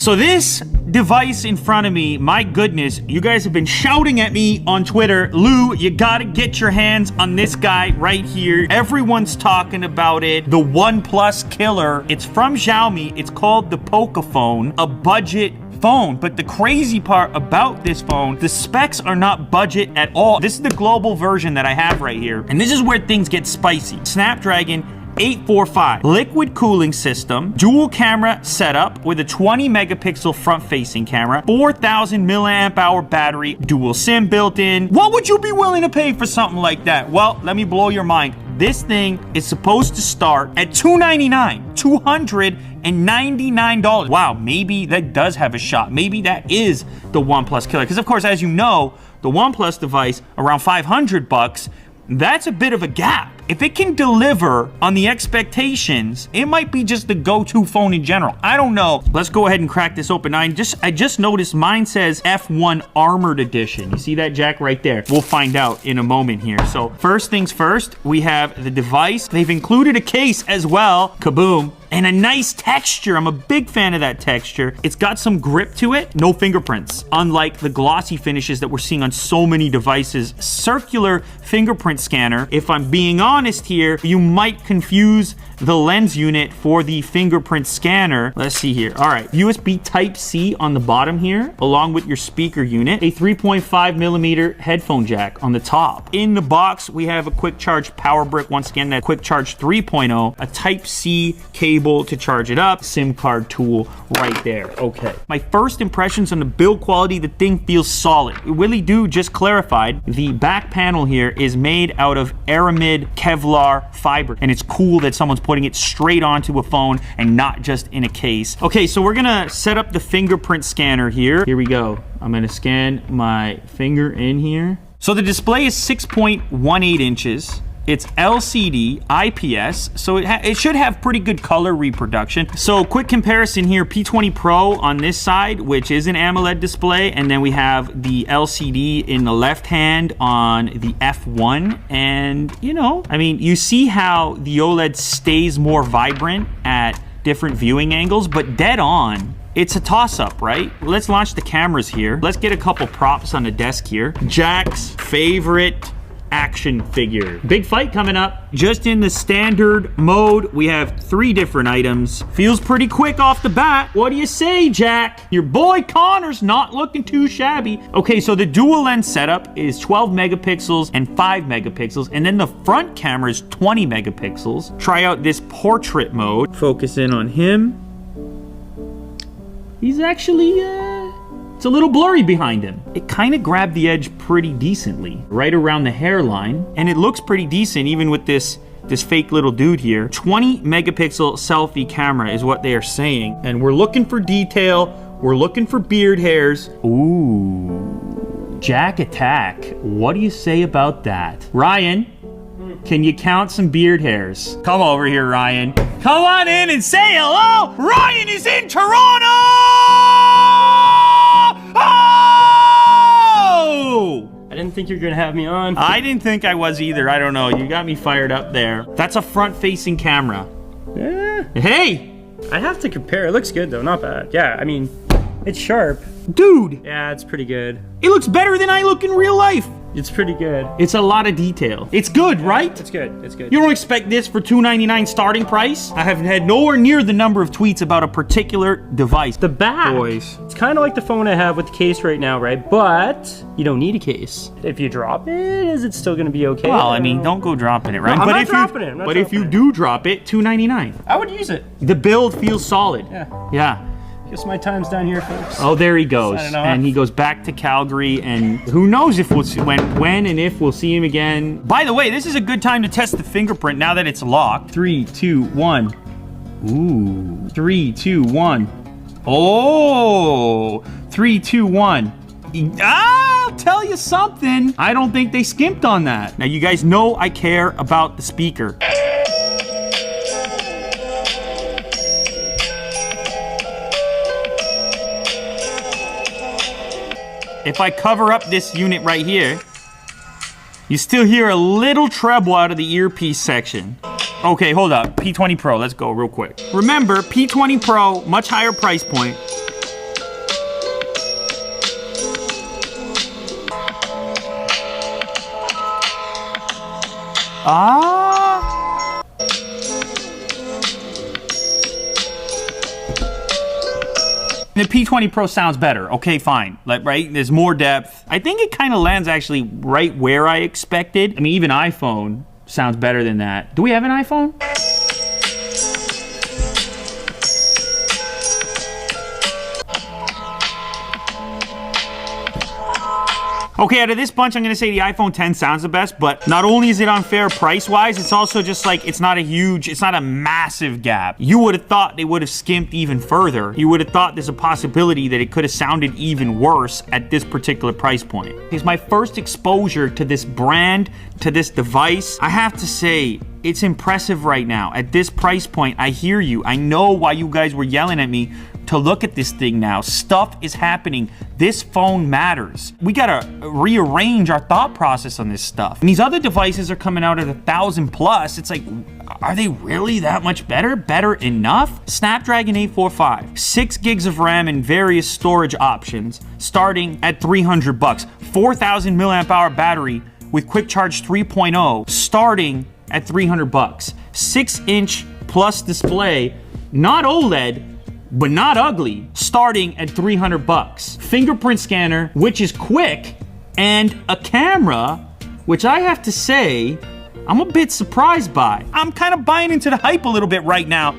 So this device in front of me, my goodness, you guys have been shouting at me on Twitter, Lou, you gotta get your hands on this guy right here. Everyone's talking about it. The OnePlus killer. It's from Xiaomi. It's called the Poco phone, a budget phone. But the crazy part about this phone, the specs are not budget at all. This is the global version that I have right here. And this is where things get spicy. Snapdragon 845 liquid cooling system, dual camera setup with a 20 megapixel front facing camera, 4,000 milliamp hour battery, dual SIM built in. What would you be willing to pay for something like that? Well, let me blow your mind. This thing is supposed to start at $299, $299. Wow, maybe that does have a shot. Maybe that is the OnePlus killer. Because of course, as you know, the OnePlus device around 500 bucks. That's a bit of a gap. If it can deliver on the expectations, it might be just the go-to phone in general. I don't know. Let's go ahead and crack this open. I just noticed mine says F1 Armored Edition. You see that, Jack, right there? We'll find out in a moment here. So first things first, we have the device. They've included a case as well. Kaboom. And a nice texture. I'm a big fan of that texture. It's got some grip to it. No fingerprints. Unlike the glossy finishes that we're seeing on so many devices. Circular fingerprint scanner. If I'm being honest here, you might confuse the lens unit for the fingerprint scanner. Let's see here. All right. USB Type-C on the bottom here, along with your speaker unit. A 3.5 millimeter headphone jack on the top. In the box, we have a quick charge power brick. Once again, that quick charge 3.0. A Type-C cable to charge it up. SIM card tool right there. Okay. My first impressions on the build quality, the thing feels solid. Willie Do just clarified the back panel here is made out of aramid Kevlar fiber. And it's cool that someone's putting it straight onto a phone and not just in a case. Okay, so we're gonna set up the fingerprint scanner here. Here we go. I'm gonna scan my finger in here. So the display is 6.18 inches. It's LCD, IPS, so it should have pretty good color reproduction. So quick comparison here, P20 Pro on this side, which is an AMOLED display, and then we have the LCD in the left hand on the F1. And, you know, I mean, you see how the OLED stays more vibrant at different viewing angles, but dead on. It's a toss-up, right? Let's launch the cameras here. Let's get a couple props on the desk here. Jack's favorite action figure. Big fight coming up. Just in the standard mode, we have 3 different items. Feels pretty quick off the bat. What do you say, Jack? Your boy Connor's not looking too shabby. Okay, so the dual lens setup is 12 megapixels and 5 megapixels, and then the front camera is 20 megapixels. Try out this portrait mode. Focus in on him. He's actually, it's a little blurry behind him. It kind of grabbed the edge pretty decently, right around the hairline. And it looks pretty decent even with this fake little dude here. 20 megapixel selfie camera is what they are saying. And we're looking for detail. We're looking for beard hairs. Ooh, Jack Attack. What do you say about that? Ryan, can you count some beard hairs? Come over here, Ryan. Come on in and say hello. Ryan is in Toronto! Oh! I didn't think you were gonna have me on. I didn't think I was either. I don't know. You got me fired up there. That's a front-facing camera. Yeah. Hey! I have to compare. It looks good though, not bad. Yeah, I mean, it's sharp. Dude! Yeah, it's pretty good. It looks better than I look in real life. It's pretty good. It's a lot of detail. It's good, right? It's good. It's good. You don't expect this for $299 starting price? I have had nowhere near the number of tweets about a particular device. The back, boys. It's kind of like the phone I have with the case right now, right? But you don't need a case. If you drop it, is it still going to be okay? Well, I mean, don't go dropping it, right? No, I'm not dropping it. But if you do drop it, $299. I would use it. The build feels solid. Yeah. Yeah. Guess my time's down here, folks. Oh, there he goes. Signing off. And he goes back to Calgary, and who knows if we'll see, when and if we'll see him again. By the way, this is a good time to test the fingerprint now that it's locked. 3, 2, 1. Ooh. 3, 2, 1. Oh. 3, 2, 1. I'll tell you something. I don't think they skimped on that. Now, you guys know I care about the speaker. If I cover up this unit right here, you still hear a little treble out of the earpiece section. Okay, hold up. P20 Pro, let's go real quick. Remember, P20 Pro, much higher price point. Ah. The P20 Pro sounds better. Okay, fine. Like, right? There's more depth. I think it kind of lands actually right where I expected. I mean, even iPhone sounds better than that. Do we have an iPhone? Okay, out of this bunch, I'm gonna say the iPhone 10 sounds the best, but not only is it unfair price-wise, it's also just like, it's not a massive gap. You would have thought they would have skimped even further. You would have thought there's a possibility that it could have sounded even worse at this particular price point. It's my first exposure to this brand, to this device. I have to say, it's impressive right now. At this price point, I hear you. I know why you guys were yelling at me to look at this thing now. Stuff is happening. This phone matters. We gotta rearrange our thought process on this stuff. And these other devices are coming out at 1,000 plus. It's like, are they really that much better? Better enough? Snapdragon 845, 6 gigs of RAM and various storage options, starting at 300 bucks. 4,000 milliamp hour battery with Quick Charge 3.0, starting at 300 bucks. 6-inch plus display, not OLED, but not ugly, starting at 300 bucks. Fingerprint scanner, which is quick, and a camera, which I have to say, I'm a bit surprised by. I'm kind of buying into the hype a little bit right now,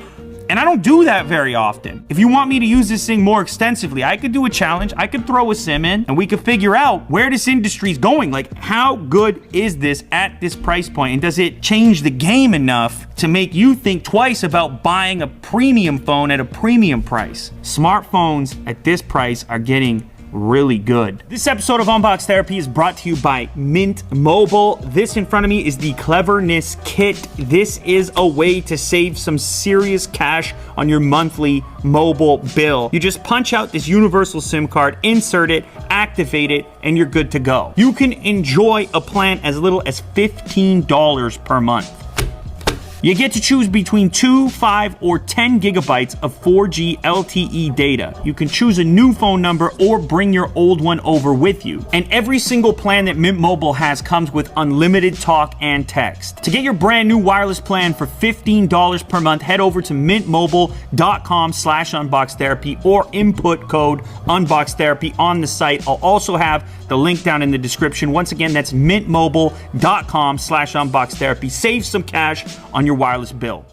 and I don't do that very often. If you want me to use this thing more extensively, I could do a challenge, I could throw a sim in, and we could figure out where this industry's going. Like, how good is this at this price point, and does it change the game enough to make you think twice about buying a premium phone at a premium price? Smartphones at this price are getting really good. This episode of Unbox Therapy is brought to you by Mint Mobile. This in front of me is the Cleverness Kit. This is a way to save some serious cash on your monthly mobile bill. You just punch out this universal SIM card, insert it, activate it, and you're good to go. You can enjoy a plan as little as $15 per month. You get to choose between 2, 5, or 10 gigabytes of 4G LTE data. You can choose a new phone number or bring your old one over with you. And every single plan that Mint Mobile has comes with unlimited talk and text. To get your brand new wireless plan for $15 per month, head over to mintmobile.com/unboxtherapy or input code unboxtherapy on the site. I'll also have the link down in the description. Once again, that's mintmobile.com/unboxtherapy. Save some cash on your wireless bill.